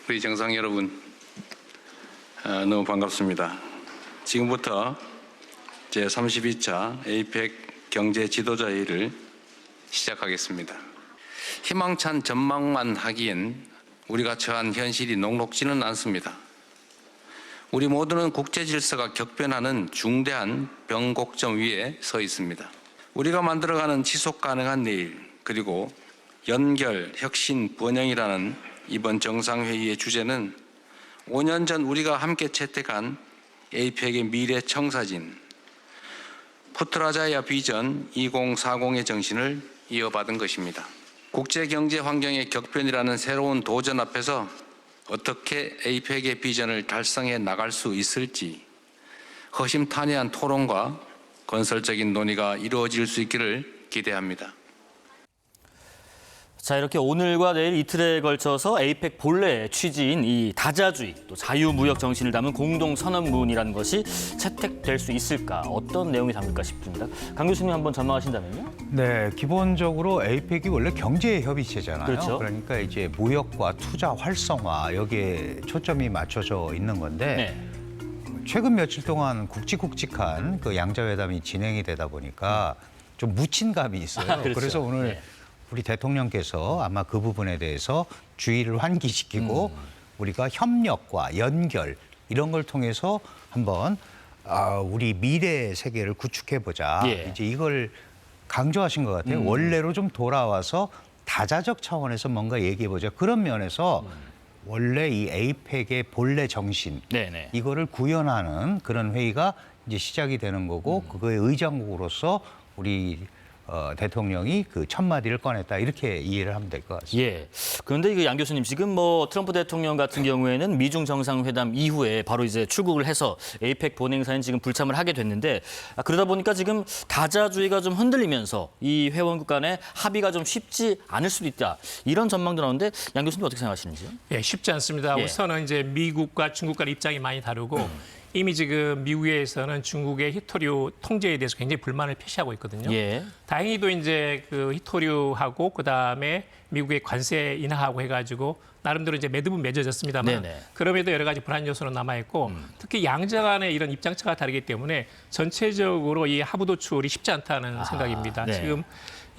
우리 정상 여러분, 너무 반갑습니다. 지금부터 제32차 에이펙 경제 지도자 회의를 시작하겠습니다. 희망찬 전망만 하기엔 우리가 처한 현실이 녹록지는 않습니다. 우리 모두는 국제 질서가 격변하는 중대한 변곡점 위에 서 있습니다. 우리가 만들어가는 지속 가능한 내일, 그리고 연결, 혁신, 번영이라는 이번 정상회의의 주제는 5년 전 우리가 함께 채택한 에이펙의 미래 청사진, 푸트라자야 비전 2040의 정신을 이어받은 것입니다. 국제경제 환경의 격변이라는 새로운 도전 앞에서 어떻게 에이펙의 비전을 달성해 나갈 수 있을지 허심탄회한 토론과 건설적인 논의가 이루어질 수 있기를 기대합니다. 자, 이렇게 오늘과 내일 이틀에 걸쳐서 에이펙 본래의 취지인 이 다자주의, 또 자유무역 정신을 담은 공동선언문이라는 것이 채택될 수 있을까? 어떤 내용이 담길까 싶습니다. 강 교수님 한번 전망하신다면요? 네, 기본적으로 에이펙이 원래 경제협의체잖아요. 그렇죠. 그러니까 이제 무역과 투자 활성화 여기에 초점이 맞춰져 있는 건데 네. 최근 며칠 동안 굵직굵직한 그 양자회담이 진행이 되다 보니까 좀 묻힌 감이 있어요. 그렇죠. 그래서 오늘 네. 우리 대통령께서 아마 그 부분에 대해서 주의를 환기시키고 우리가 협력과 연결 이런 걸 통해서 한번 우리 미래 세계를 구축해보자. 예. 이제 이걸 강조하신 것 같아요. 원래로 좀 돌아와서 다자적 차원에서 뭔가 얘기해보자. 그런 면에서 원래 이 에이펙의 본래 정신 네네. 이거를 구현하는 그런 회의가 이제 시작이 되는 거고 그거의 의장국으로서 우리 대통령이 그 첫 마디를 꺼냈다 이렇게 이해를 하면 될 것 같습니다. 예. 그런데 이거 양 교수님 지금 뭐 트럼프 대통령 같은 경우에는 미중 정상회담 이후에 바로 이제 출국을 해서 에이펙 본행사인 지금 불참을 하게 됐는데 그러다 보니까 지금 다자주의가 좀 흔들리면서 이 회원국 간의 합의가 좀 쉽지 않을 수도 있다. 이런 전망도 나오는데 양 교수님 어떻게 생각하시는지요? 예, 쉽지 않습니다. 예. 우선은 이제 미국과 중국 간 입장이 많이 다르고 이미 지금 미국에서는 중국의 히토류 통제에 대해서 굉장히 불만을 표시하고 있거든요. 예. 다행히도 이제 그 히토류하고 그다음에 미국의 관세 인하하고 해가지고 나름대로 이제 매듭은 맺어졌습니다만 네네. 그럼에도 여러 가지 불안 요소는 남아 있고 특히 양자 간의 이런 입장차가 다르기 때문에 전체적으로 이 하부 도출이 쉽지 않다는 생각입니다. 네. 지금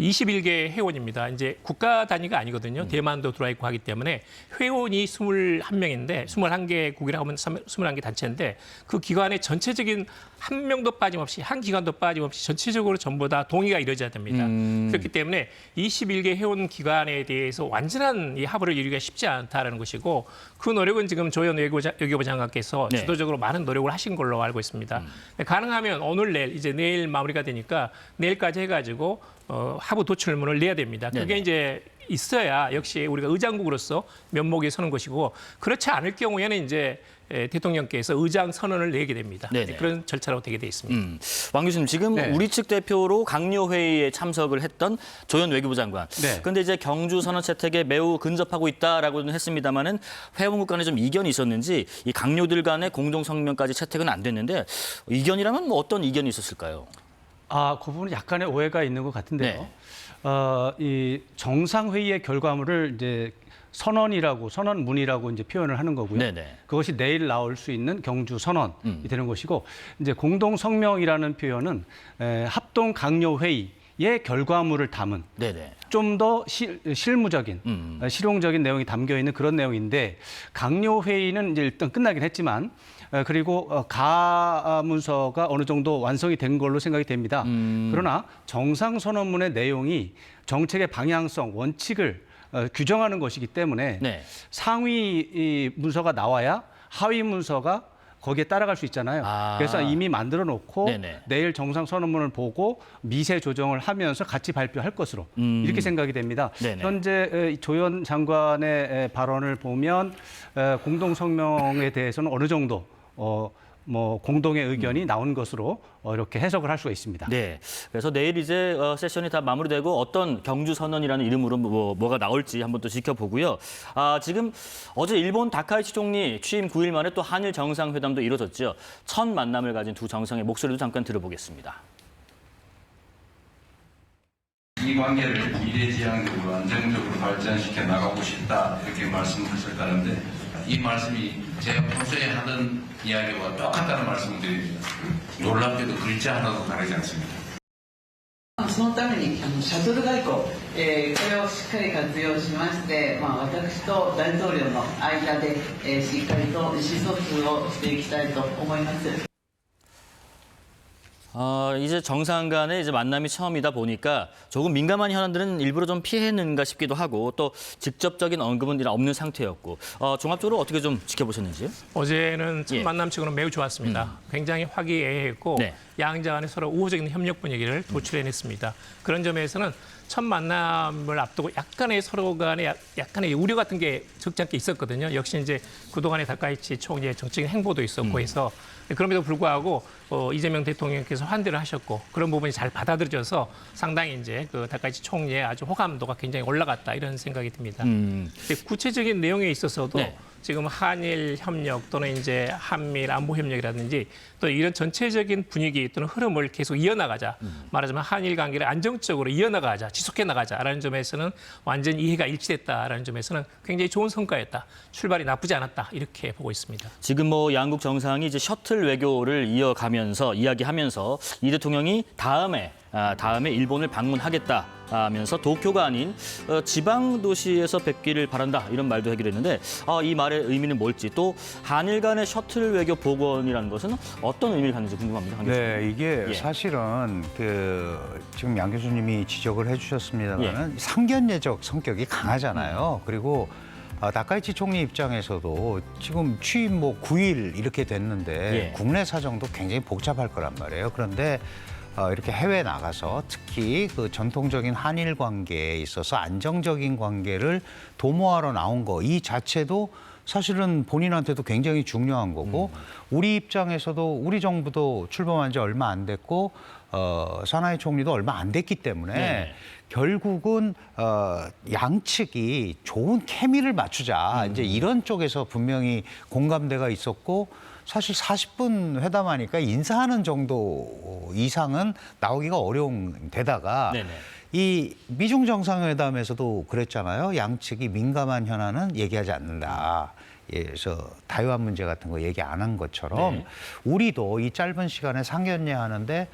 21개 회원입니다. 이제 국가 단위가 아니거든요. 대만도 들어와 있고 하기 때문에 회원이 21명인데 21개국이라고 하면 21개 단체인데 그 기관의 전체적인 한 명도 빠짐없이 한 기관도 빠짐없이 전체적으로 전부 다 동의가 이루어져야 됩니다. 그렇기 때문에 21개 회원 기관에 대해서 완전한 이 합의를 이루기가 쉽지 않다는 것이고 그 노력은 지금 조현 외교부 장관께서 네. 주도적으로 많은 노력을 하신 걸로 알고 있습니다. 가능하면 오늘 내일 이제 내일 마무리가 되니까 내일까지 해가지고 하부 도출문을 내야 됩니다. 그게 네네. 이제 있어야 역시 우리가 의장국으로서 면목에 서는 것이고 그렇지 않을 경우에는 이제 대통령께서 의장 선언을 내게 됩니다. 네네. 그런 절차로 되게 돼 있습니다. 왕 교수님 지금 네. 우리 측 대표로 강요 회의에 참석을 했던 조현 외교부 장관. 네. 그런데 이제 경주 선언 채택에 매우 근접하고 있다라고는 했습니다만은 회원국 간에 좀 이견이 있었는지 이 강요들 간의 공동 성명까지 채택은 안 됐는데 이견이라면 뭐 어떤 이견이 있었을까요? 그 부분은 약간의 오해가 있는 것 같은데요. 네. 이 정상회의의 결과물을 이제 선언문이라고 이제 표현을 하는 거고요. 네네. 그것이 내일 나올 수 있는 경주 선언이 되는 것이고, 이제 공동 성명이라는 표현은 합동 강요 회의의 결과물을 담은 네네. 좀 더 실무적인, 실용적인 내용이 담겨 있는 그런 내용인데 강요 회의는 이제 일단 끝나긴 했지만 그리고 가 문서가 어느 정도 완성이 된 걸로 생각이 됩니다. 그러나 정상선언문의 내용이 정책의 방향성, 원칙을 규정하는 것이기 때문에 네. 상위 이 문서가 나와야 하위 문서가 거기에 따라갈 수 있잖아요. 그래서 이미 만들어 놓고 네네. 내일 정상선언문을 보고 미세 조정을 하면서 같이 발표할 것으로 이렇게 생각이 됩니다. 네네. 현재 조현 장관의 발언을 보면 공동성명에 대해서는 어느 정도 뭐 공동의 의견이 나온 것으로 이렇게 해석을 할 수가 있습니다. 네. 그래서 내일 이제 세션이 다 마무리되고 어떤 경주 선언이라는 이름으로 뭐가 나올지 한번 또 지켜보고요. 지금 어제 일본 다카이치 총리 취임 9일 만에 또 한일 정상회담도 이루어졌죠. 첫 만남을 가진 두 정상의 목소리도 잠깐 들어보겠습니다. 이 관계를 미래지향적으로 안정적으로 발전시켜 나가고 싶다 이렇게 말씀하셨다는데 이 말씀이 제가 평소에 하던 이야기와 똑같다는 말씀을 드립니다. 놀랍게도 글자 하나도 다르지 않습니다. そのためにシャトル外交、これをしっかり活用しまして、私と大統領の間で、しっかりと意思疎通をしていきたいと思います。 이제 정상 간의 이제 만남이 처음이다 보니까 조금 민감한 현안들은 일부러 좀 피했는가 싶기도 하고 또 직접적인 언급은 없는 상태였고 종합적으로 어떻게 좀 지켜보셨는지요? 어제는 첫 예. 만남측으로는 매우 좋았습니다. 굉장히 화기애애했고 네. 양자 간에 서로 우호적인 협력 분위기를 도출해냈습니다. 그런 점에서는 첫 만남을 앞두고 약간의 서로 간에 약간의 우려 같은 게 적지 않게 있었거든요. 역시 이제 그동안의 다카이치 총리의 정치적인 행보도 있었고 해서 그럼에도 불구하고 이재명 대통령께서 환대를 하셨고 그런 부분이 잘 받아들여져서 상당히 이제 그 다카이치 총리의 아주 호감도가 굉장히 올라갔다 이런 생각이 듭니다. 근데 구체적인 내용에 있어서도 네. 지금 한일 협력 또는 이제 한미일 안보 협력이라든지 또 이런 전체적인 분위기 또는 흐름을 계속 이어나가자. 말하자면 한일 관계를 안정적으로 이어나가자, 지속해 나가자라는 점에서는 완전 이해가 일치됐다라는 점에서는 굉장히 좋은 성과였다. 출발이 나쁘지 않았다. 이렇게 보고 있습니다. 지금 뭐 양국 정상이 이제 셔틀 외교를 이야기하면서 이 대통령이 다음에 일본을 방문하겠다 하면서 도쿄가 아닌 지방 도시에서 뵙기를 바란다 이런 말도 하기로 했는데 이 말의 의미는 뭘지 또 한일 간의 셔틀 외교 복원이라는 것은 어떤 의미를 갖는지 궁금합니다. 한 교수님. 네, 이게 예. 사실은 지금 양 교수님이 지적을 해주셨습니다만은 상견례적 성격이 강하잖아요. 그리고 다카이치 총리 입장에서도 지금 취임 9일 이렇게 됐는데 예. 국내 사정도 굉장히 복잡할 거란 말이에요. 그런데 이렇게 해외 나가서 특히 그 전통적인 한일 관계에 있어서 안정적인 관계를 도모하러 나온 거 이 자체도 사실은 본인한테도 굉장히 중요한 거고 우리 입장에서도 우리 정부도 출범한 지 얼마 안 됐고 사나이 총리도 얼마 안 됐기 때문에 네. 결국은 양측이 좋은 케미를 맞추자 이제 이런 쪽에서 분명히 공감대가 있었고 사실 40분 회담하니까 인사하는 정도 이상은 나오기가 어려운 데다가 네네. 이 미중 정상회담에서도 그랬잖아요. 양측이 민감한 현안은 얘기하지 않는다. 그래서 다이완 문제 같은 거 얘기 안 한 것처럼 네. 우리도 이 짧은 시간에 상견례 하는데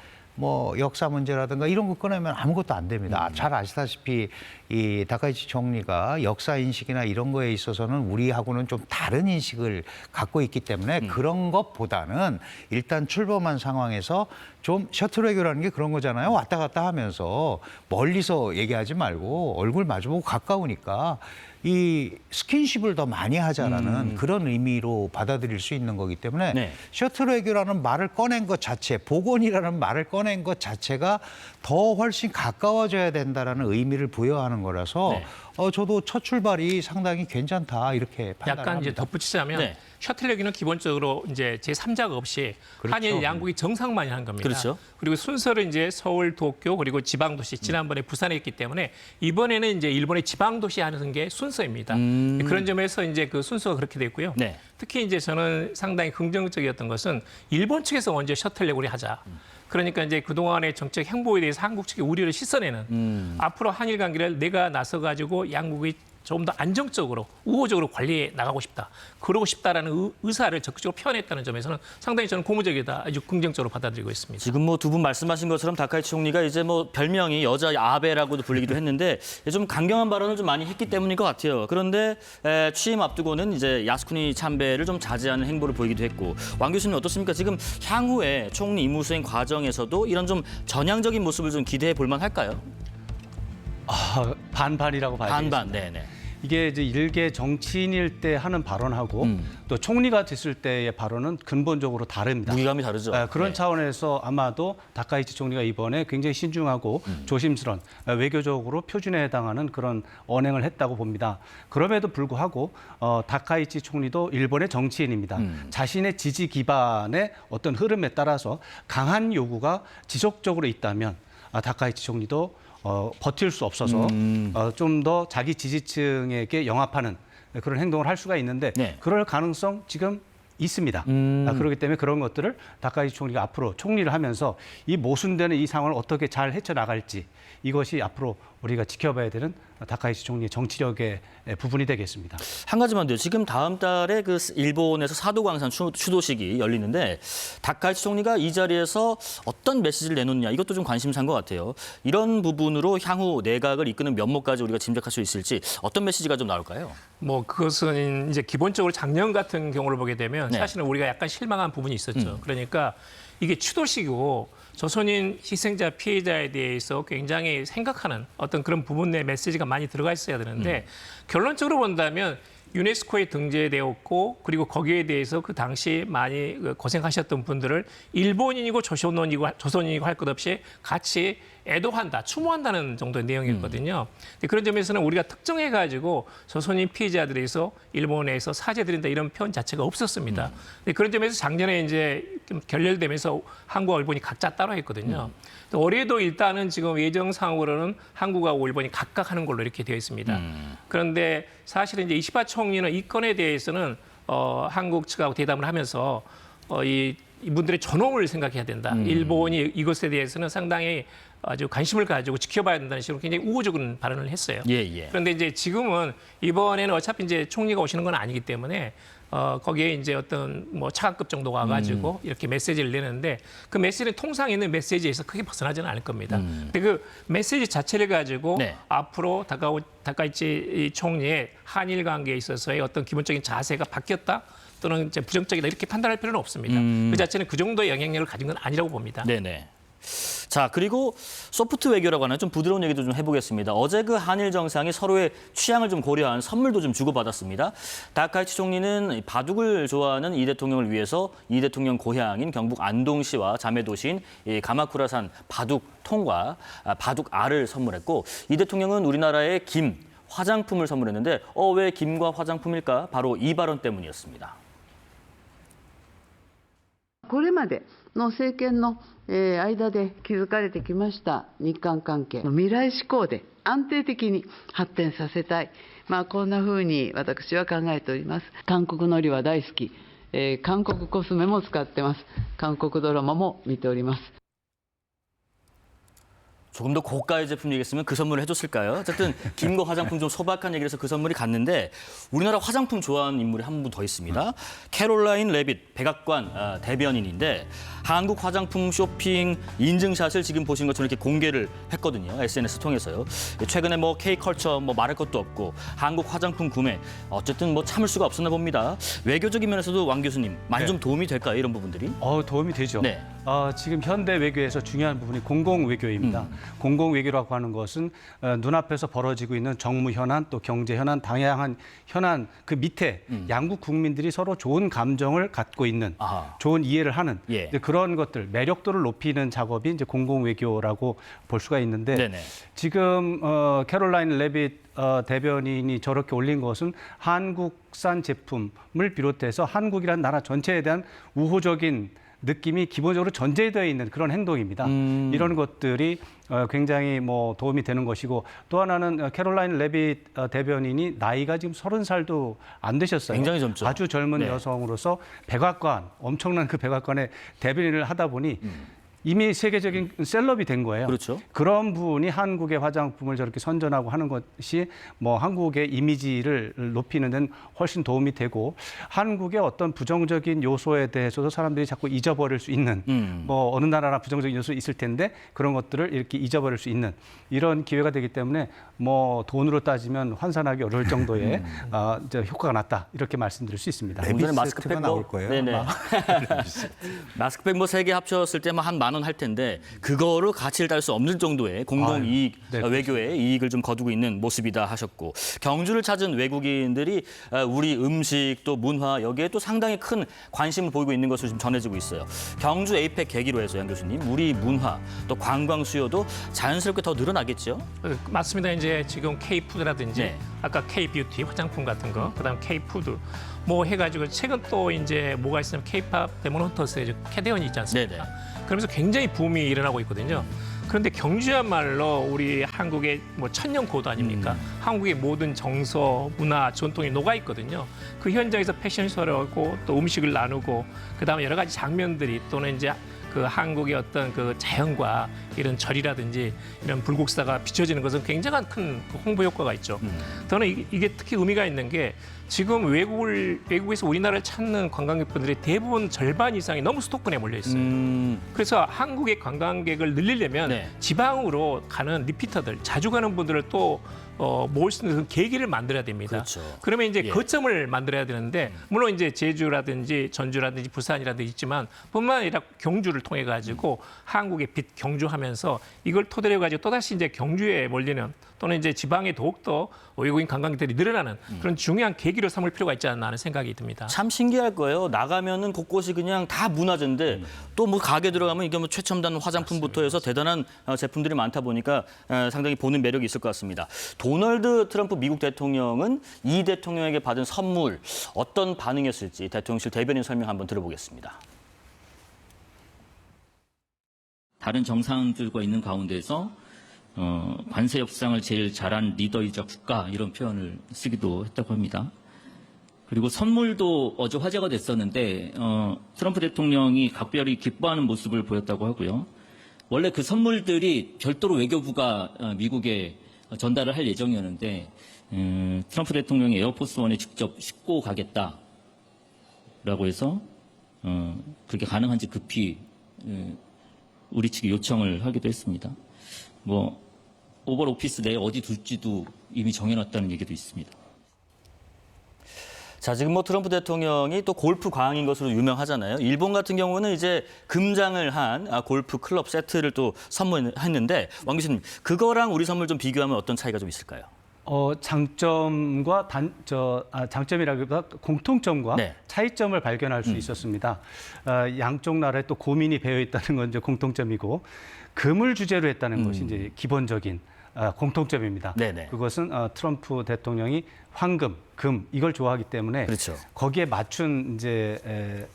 역사 문제라든가 이런 거 꺼내면 아무것도 안 됩니다. 잘 아시다시피 이 다카이치 총리가 역사 인식이나 이런 거에 있어서는 우리하고는 좀 다른 인식을 갖고 있기 때문에 그런 것보다는 일단 출범한 상황에서 좀 셔틀 외교라는 게 그런 거잖아요. 왔다 갔다 하면서 멀리서 얘기하지 말고 얼굴 마주보고 가까우니까 이 스킨십을 더 많이 하자라는 그런 의미로 받아들일 수 있는 거기 때문에 네. 셔틀 외교라는 말을 꺼낸 것 자체, 복원이라는 말을 꺼낸 것 자체가 더 훨씬 가까워져야 된다라는 의미를 부여하는 거라서 네. 저도 첫 출발이 상당히 괜찮다 이렇게 약간 판단합니다. 이제 덧붙이자면 네. 셔틀 얘기는 기본적으로 이제 제3자가 없이 그렇죠. 한일 양국이 정상만이 한 겁니다. 그렇죠. 그리고 순서를 이제 서울, 도쿄 그리고 지방 도시 지난번에 부산에 했기 때문에 이번에는 이제 일본의 지방 도시 하는 게 순서입니다. 그런 점에서 이제 그 순서가 그렇게 됐고요. 네. 특히 이제 저는 상당히 긍정적이었던 것은 일본 측에서 먼저 셔틀 레고를 하자. 그러니까 이제 그동안의 정책 행보에 대해서 한국 측의 우려를 씻어내는 앞으로 한일 관계를 내가 나서 가지고 양국이 좀 더 안정적으로 우호적으로 관리해 나가고 싶다. 그러고 싶다라는 의사를 적극적으로 표현했다는 점에서는 상당히 저는 고무적이다. 아주 긍정적으로 받아들이고 있습니다. 지금 두 분 말씀하신 것처럼 다카이치 총리가 이제 별명이 여자 아베라고도 불리기도 했는데 좀 강경한 발언을 좀 많이 했기 때문인 것 같아요. 그런데 취임 앞두고는 이제 야스쿠니 참배를 좀 자제하는 행보를 보이기도 했고 왕 교수님 어떻습니까? 지금 향후에 총리 임무 수행 과정에서도 이런 좀 전향적인 모습을 좀 기대해 볼 만할까요? 반반이라고 봐야 되겠습니다. 반반, 네네. 이게 이제 일개 정치인일 때 하는 발언하고 또 총리가 됐을 때의 발언은 근본적으로 다릅니다. 무게감이 다르죠. 그런 네. 차원에서 아마도 다카이치 총리가 이번에 굉장히 신중하고 조심스러운 외교적으로 표준에 해당하는 그런 언행을 했다고 봅니다. 그럼에도 불구하고 다카이치 총리도 일본의 정치인입니다. 자신의 지지 기반의 어떤 흐름에 따라서 강한 요구가 지속적으로 있다면 다카이치 총리도 버틸 수 없어서 좀 더 자기 지지층에게 영합하는 그런 행동을 할 수가 있는데 네. 그럴 가능성 지금 있습니다. 그렇기 때문에 그런 것들을 다카이치 총리가 앞으로 총리를 하면서 이 모순되는 이 상황을 어떻게 잘 헤쳐나갈지 이것이 앞으로 우리가 지켜봐야 되는 다카이치 총리의 정치력의 부분이 되겠습니다. 한 가지만 더요. 지금 다음 달에 그 일본에서 사도광산 추도식이 열리는데 다카이치 총리가 이 자리에서 어떤 메시지를 내놓느냐 이것도 좀 관심사인 것 같아요. 이런 부분으로 향후 내각을 이끄는 면모까지 우리가 짐작할 수 있을지 어떤 메시지가 좀 나올까요? 뭐 그것은 이제 기본적으로 작년 같은 경우를 보게 되면 네. 사실은 우리가 약간 실망한 부분이 있었죠. 그러니까 이게 추도식이고 조선인 희생자 피해자에 대해서 굉장히 생각하는 어떤 그런 부분의 메시지가 많이 들어가 있어야 되는데 결론적으로 본다면 유네스코에 등재되었고 그리고 거기에 대해서 그 당시 많이 고생하셨던 분들을 일본인이고 조선인이고 할 것 없이 같이 애도한다, 추모한다는 정도의 내용이었거든요. 근데 그런 점에서는 우리가 특정해가지고 조선인 피해자들에서 일본에서 사죄드린다 이런 표현 자체가 없었습니다. 근데 그런 점에서 작년에 이제 좀 결렬되면서 한국과 일본이 각자 따로 했거든요. 올해도 일단은 지금 예정상으로는 한국하고 일본이 각각 하는 걸로 이렇게 되어 있습니다. 그런데 사실은 이제 이시바 총리는 이 건에 대해서는 한국 측하고 대담을 하면서 이분들의 존엄을 생각해야 된다. 일본이 이것에 대해서는 상당히 아주 관심을 가지고 지켜봐야 된다는 식으로 굉장히 우호적인 발언을 했어요. 예. 그런데 이제 지금은 이번에는 어차피 이제 총리가 오시는 건 아니기 때문에 거기에 이제 어떤 뭐 차관급 정도가 와가지고 이렇게 메시지를 내는데 그 메시지는 통상 있는 메시지에서 크게 벗어나지는 않을 겁니다. 근데 그 메시지 자체를 가지고 네. 앞으로 다카이치 총리의 한일 관계에 있어서의 어떤 기본적인 자세가 바뀌었다 또는 이제 부정적이다 이렇게 판단할 필요는 없습니다. 그 자체는 그 정도의 영향력을 가진 건 아니라고 봅니다. 네네. 자, 그리고 소프트 외교라고 하는 좀 부드러운 얘기도 좀 해보겠습니다. 어제 그 한일 정상이 서로의 취향을 좀 고려한 선물도 좀 주고받았습니다. 다카이치 총리는 바둑을 좋아하는 이 대통령을 위해서 이 대통령 고향인 경북 안동시와 자매 도시인 가마쿠라산 바둑통과 바둑알을 선물했고 이 대통령은 우리나라의 김, 화장품을 선물했는데 왜 김과 화장품일까? 바로 이 발언 때문이었습니다. これまでの政権の間で築かれてきました日韓関係の未来志向で安定的に発展させたい、こんなふうに私は考えております。韓国海苔は大好き、韓国コスメも使ってます。韓国ドラマも見ております。 조금 더 고가의 제품 얘기했으면 그 선물을 해줬을까요? 어쨌든 김과 화장품 좀 소박한 얘기를 해서 그 선물이 갔는데 우리나라 화장품 좋아하는 인물이 한 분 더 있습니다. 캐롤라인 레빗 백악관 대변인인데 한국 화장품 쇼핑 인증샷을 지금 보신 것처럼 이렇게 공개를 했거든요. SNS 통해서요. 최근에 뭐 K컬처 말할 것도 없고 한국 화장품 구매 어쨌든 참을 수가 없었나 봅니다. 외교적인 면에서도 왕 교수님 많이 좀 도움이 될까요? 이런 부분들이? 도움이 되죠. 네. 지금 현대 외교에서 중요한 부분이 공공 외교입니다. 공공 외교라고 하는 것은 눈앞에서 벌어지고 있는 정무 현안 또 경제 현안, 다양한 현안 그 밑에 양국 국민들이 서로 좋은 감정을 갖고 있는 좋은 이해를 하는 예. 그런 것들 매력도를 높이는 작업이 이제 공공 외교라고 볼 수가 있는데 네네. 지금 캐롤라인 레빗 대변인이 저렇게 올린 것은 한국산 제품을 비롯해서 한국이라는 나라 전체에 대한 우호적인 느낌이 기본적으로 전제되어 있는 그런 행동입니다. 이런 것들이 굉장히 도움이 되는 것이고 또 하나는 캐롤라인 레빗 대변인이 나이가 지금 30살도 안 되셨어요. 굉장히 젊죠. 아주 젊은 네. 여성으로서 백악관, 엄청난 그 백악관의 대변인을 하다 보니 이미 세계적인 셀럽이 된 거예요. 그렇죠. 그런 분이 한국의 화장품을 저렇게 선전하고 하는 것이 한국의 이미지를 높이는 데는 훨씬 도움이 되고 한국의 어떤 부정적인 요소에 대해서도 사람들이 자꾸 잊어버릴 수 있는 어느 나라나 부정적인 요소 있을 텐데 그런 것들을 이렇게 잊어버릴 수 있는 이런 기회가 되기 때문에 돈으로 따지면 환산하기 어려울 정도의 효과가 났다 이렇게 말씀드릴 수 있습니다. 좀 전에 레빗 마스크팩 세트가 나올 거예요, 네네. 마스크팩 3개 합쳤을 때 한 10,000원 할 텐데 그거로 가치를 딸 수 없는 정도의 공동 이익 네, 외교의 이익을 좀 거두고 있는 모습이다 하셨고 경주를 찾은 외국인들이 우리 음식 또 문화 여기에 또 상당히 큰 관심을 보이고 있는 것으로 좀 전해지고 있어요. 경주 에이펙 계기로 해서 양 교수님 우리 문화 또 관광 수요도 자연스럽게 더 늘어나겠죠? 맞습니다. 이제 지금 K푸드라든지 네. 아까 K뷰티 화장품 같은 거, 그다음 K푸드 해가지고 최근 또 이제 뭐가 있으면 K팝 데몬헌터스의 캐대언이 있지 않습니까? 네네. 그러면서 굉장히 붐이 일어나고 있거든요. 그런데 경주야말로 우리 한국의 천년 고도 아닙니까? 한국의 모든 정서, 문화, 전통이 녹아 있거든요. 그 현장에서 패션쇼를 하고 또 음식을 나누고 그다음에 여러 가지 장면들이 또는 이제 그 한국의 어떤 그 자연과 이런 절이라든지 이런 불국사가 비춰지는 것은 굉장한 큰 홍보 효과가 있죠. 저는 이게 특히 의미가 있는 게 지금 외국에서 우리나라를 찾는 관광객분들이 대부분 절반 이상이 너무 수도권에 몰려 있어요. 그래서 한국의 관광객을 늘리려면 네. 지방으로 가는 리피터들, 자주 가는 분들을 또 모을 수 있는 그 계기를 만들어야 됩니다. 그렇죠. 그러면 이제 예. 거점을 만들어야 되는데 물론 이제 제주라든지 전주라든지 부산이라든지 있지만 뿐만 아니라 경주를 통해 가지고 한국의 빛 경주하면서 이걸 토대로 가지고 또다시 이제 경주에 몰리는 또는 이제 지방에 더욱더 외국인 관광객들이 늘어나는 그런 중요한 계기로 삼을 필요가 있지 않나 하는 생각이 듭니다. 참 신기할 거예요. 나가면은 곳곳이 그냥 다 문화재인데 또 뭐 가게 들어가면 이게 뭐 최첨단 화장품부터 해서 대단한 제품들이 많다 보니까 상당히 보는 매력이 있을 것 같습니다. 도널드 트럼프 미국 대통령은 이 대통령에게 받은 선물 어떤 반응이었을지 대통령실 대변인 설명 한번 들어보겠습니다. 다른 정상들과 있는 가운데서 관세 협상을 제일 잘한 리더이자 국가 이런 표현을 쓰기도 했다고 합니다. 그리고 선물도 어제 화제가 됐었는데 트럼프 대통령이 각별히 기뻐하는 모습을 보였다고 하고요. 원래 그 선물들이 별도로 외교부가 미국에 전달을 할 예정이었는데 트럼프 대통령이 에어포스원에 직접 싣고 가겠다라고 해서 그게 가능한지 급히 우리 측에 요청을 하기도 했습니다. 뭐 오벌 오피스 내에 어디 둘지도 이미 정해놨다는 얘기도 있습니다. 자, 지금 뭐 트럼프 대통령이 또 골프 광인 것으로 유명하잖아요. 일본 같은 경우는 이제 금장을 한 골프 클럽 세트를 또 선물했는데 왕 교수님, 그거랑 우리 선물 좀 비교하면 어떤 차이가 좀 있을까요? 장점과 장점이라기보다 공통점과 네. 차이점을 발견할 수 있었습니다. 양쪽 나라에 또 고민이 배어 있다는 건 이제 공통점이고 금을 주제로 했다는 것이 이제 기본적인 공통점입니다. 네네. 그것은 트럼프 대통령이 황금, 금 이걸 좋아하기 때문에 그렇죠. 거기에 맞춘 이제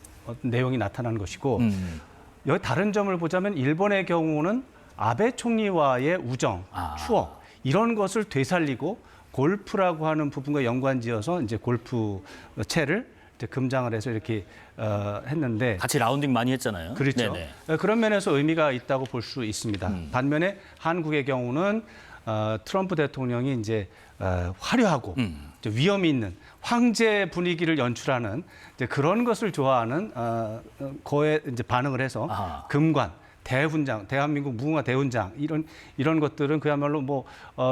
내용이 나타난 것이고 여기 다른 점을 보자면 일본의 경우는 아베 총리와의 우정, 추억 이런 것을 되살리고 골프라고 하는 부분과 연관지어서 이제 골프 채를 이제 금장을 해서 이렇게 했는데 같이 라운딩 많이 했잖아요. 그렇죠. 네네. 그런 면에서 의미가 있다고 볼 수 있습니다. 반면에 한국의 경우는 트럼프 대통령이 이제 화려하고 이제 위험이 있는 황제 분위기를 연출하는 이제 그런 것을 좋아하는 거에 이제 반응을 해서 아하. 금관, 대훈장, 대한민국 무궁화 대훈장 이런 것들은 그야말로 뭐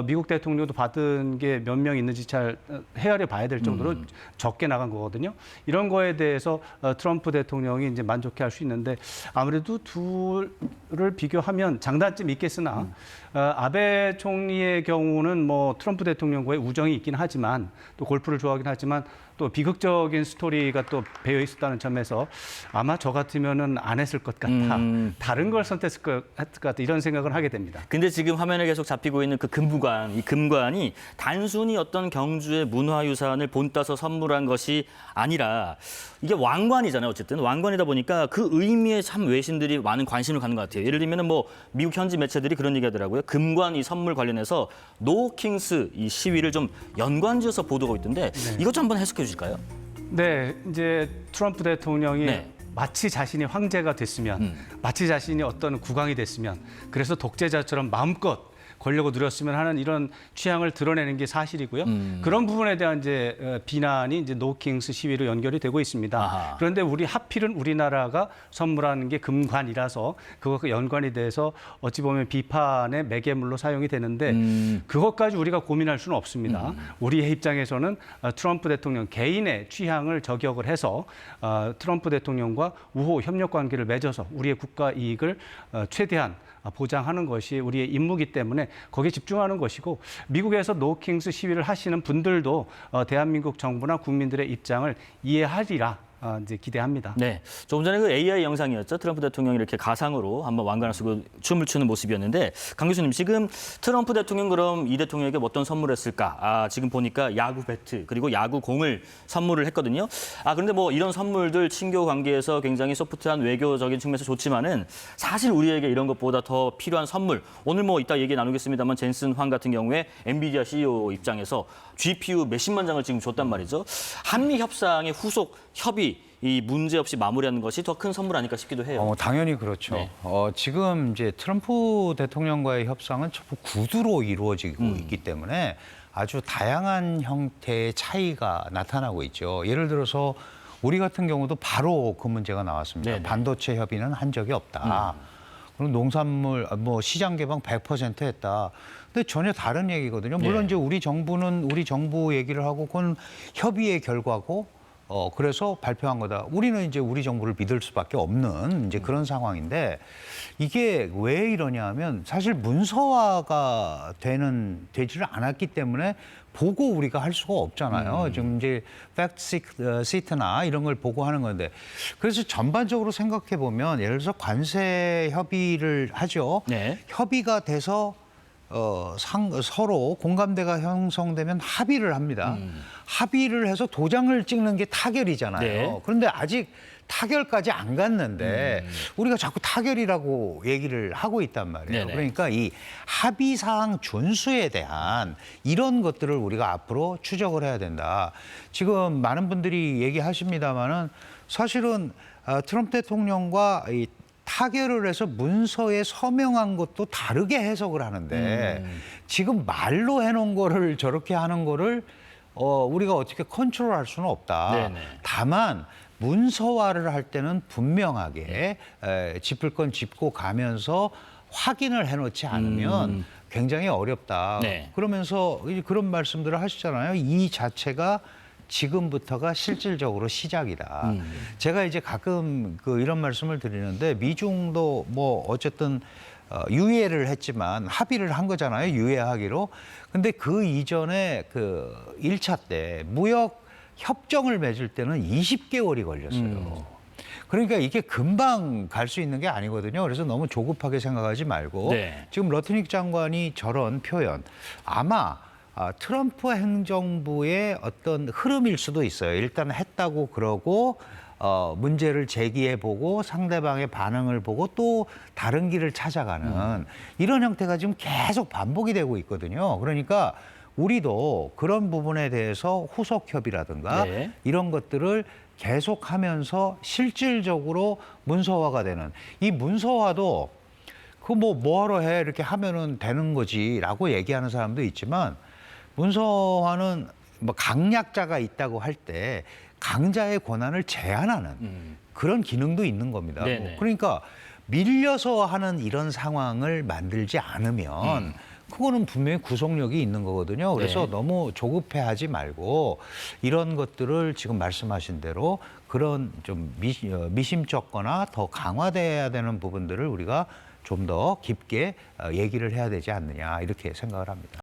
미국 대통령도 받은 게 몇 명 있는지 잘 헤아려 봐야 될 정도로 적게 나간 거거든요. 이런 거에 대해서 트럼프 대통령이 이제 만족해할 수 있는데 아무래도 둘을 비교하면 장단점이 있겠으나 아베 총리의 경우는 뭐 트럼프 대통령과의 우정이 있긴 하지만 또 골프를 좋아하긴 하지만 또 비극적인 스토리가 또 배어 있었다는 점에서 아마 저 같으면은 안 했을 것 같다. 다른 걸 선택했을 것 같다. 이런 생각을 하게 됩니다. 근데 지금 화면에 계속 잡히고 있는 그 금관, 이 금관이 단순히 어떤 경주의 문화유산을 본따서 선물한 것이 아니라 이게 왕관이잖아요. 어쨌든 왕관이다 보니까 그 의미에 참 외신들이 많은 관심을 갖는 것 같아요. 예를 들면 뭐 미국 현지 매체들이 그런 얘기하더라고요. 금관 이 선물 관련해서 노 킹스 이 시위를 좀 연관지어서 보도가 있던데 이것 좀 한번 해석해 주실까요? 네, 이제 트럼프 대통령이 네. 마치 자신이 황제가 됐으면, 마치 자신이 어떤 국왕이 됐으면, 그래서 독재자처럼 마음껏 권력을 누렸으면 하는 이런 취향을 드러내는 게 사실이고요. 그런 부분에 대한 이제 비난이 이제 노킹스 시위로 연결이 되고 있습니다. 아하. 그런데 하필은 우리나라가 선물하는 게 금관이라서 그것과 연관이 돼서 어찌 보면 비판의 매개물로 사용이 되는데 그것까지 우리가 고민할 수는 없습니다. 우리의 입장에서는 트럼프 대통령 개인의 취향을 저격을 해서 트럼프 대통령과 우호 협력 관계를 맺어서 우리의 국가 이익을 최대한 보장하는 것이 우리의 임무이기 때문에 거기에 집중하는 것이고 미국에서 노킹스 시위를 하시는 분들도 대한민국 정부나 국민들의 입장을 이해하리라 이제 기대합니다. 네, 조금 전에 그 AI 영상이었죠. 트럼프 대통령이 이렇게 가상으로 한번 왕관을 쓰고 춤을 추는 모습이었는데, 강 교수님 지금 트럼프 대통령 그럼 이 대통령에게 어떤 선물을 했을까? 지금 보니까 야구 배트 그리고 야구 공을 선물을 했거든요. 그런데 뭐 이런 선물들 친교 관계에서 굉장히 소프트한 외교적인 측면에서 좋지만은 사실 우리에게 이런 것보다 더 필요한 선물. 오늘 뭐 이따 얘기 나누겠습니다만 젠슨 황 같은 경우에 엔비디아 CEO 입장에서 GPU 몇십만 장을 지금 줬단 말이죠. 한미 협상의 후속 협의 이 문제 없이 마무리하는 것이 더 큰 선물 아닐까 싶기도 해요. 당연히 그렇죠. 네. 지금 이제 트럼프 대통령과의 협상은 전부 구두로 이루어지고 있기 때문에 아주 다양한 형태의 차이가 나타나고 있죠. 예를 들어서 우리 같은 경우도 바로 그 문제가 나왔습니다. 네네. 반도체 협의는 한 적이 없다. 그리고 농산물 시장 개방 100% 했다. 근데 전혀 다른 얘기거든요. 물론 네. 이제 우리 정부는 우리 정부 얘기를 하고 그건 협의의 결과고 그래서 발표한 거다. 우리는 이제 우리 정부를 믿을 수밖에 없는 이제 그런 상황인데 이게 왜 이러냐 하면 사실 문서화가 되지를 않았기 때문에 보고 우리가 할 수가 없잖아요. 지금 이제 팩트 시트나 이런 걸 보고 하는 건데 그래서 전반적으로 생각해 보면 예를 들어서 관세 협의를 하죠. 네. 협의가 돼서 서로 공감대가 형성되면 합의를 합니다. 합의를 해서 도장을 찍는 게 타결이잖아요. 네. 그런데 아직 타결까지 안 갔는데 우리가 자꾸 타결이라고 얘기를 하고 있단 말이에요. 네네. 그러니까 이 합의사항 준수에 대한 이런 것들을 우리가 앞으로 추적을 해야 된다. 지금 많은 분들이 얘기하십니다마는 사실은 트럼프 대통령과 이 타결을 해서 문서에 서명한 것도 다르게 해석을 하는데 지금 말로 해놓은 거를 저렇게 하는 거를 우리가 어떻게 컨트롤할 수는 없다. 네네. 다만 문서화를 할 때는 분명하게 짚을 건 짚고 가면서 확인을 해놓지 않으면 굉장히 어렵다. 네. 그러면서 그런 말씀들을 하시잖아요. 이 자체가 지금부터가 실질적으로 시작이다. 제가 이제 가끔 이런 말씀을 드리는데 미중도 뭐 어쨌든 유예를 했지만 합의를 한 거잖아요. 유예하기로. 근데 그 이전에 그 1차 때 무역 협정을 맺을 때는 20개월이 걸렸어요. 그러니까 이게 금방 갈 수 있는 게 아니거든요. 그래서 너무 조급하게 생각하지 말고 네. 지금 러트닉 장관이 저런 표현 아마 트럼프 행정부의 어떤 흐름일 수도 있어요. 일단 했다고 그러고 문제를 제기해보고 상대방의 반응을 보고 또 다른 길을 찾아가는 이런 형태가 지금 계속 반복이 되고 있거든요. 그러니까 우리도 그런 부분에 대해서 후속 협의라든가 네. 이런 것들을 계속하면서 실질적으로 문서화가 되는 이 문서화도 그 뭐하러 해 이렇게 하면은 되는 거지라고 얘기하는 사람도 있지만 문서화는 뭐 강약자가 있다고 할 때 강자의 권한을 제한하는 그런 기능도 있는 겁니다. 네네. 그러니까 밀려서 하는 이런 상황을 만들지 않으면 그거는 분명히 구속력이 있는 거거든요. 그래서 네. 너무 조급해하지 말고 이런 것들을 지금 말씀하신 대로 그런 좀 미심쩍거나 더 강화돼야 되는 부분들을 우리가 좀 더 깊게 얘기를 해야 되지 않느냐 이렇게 생각을 합니다.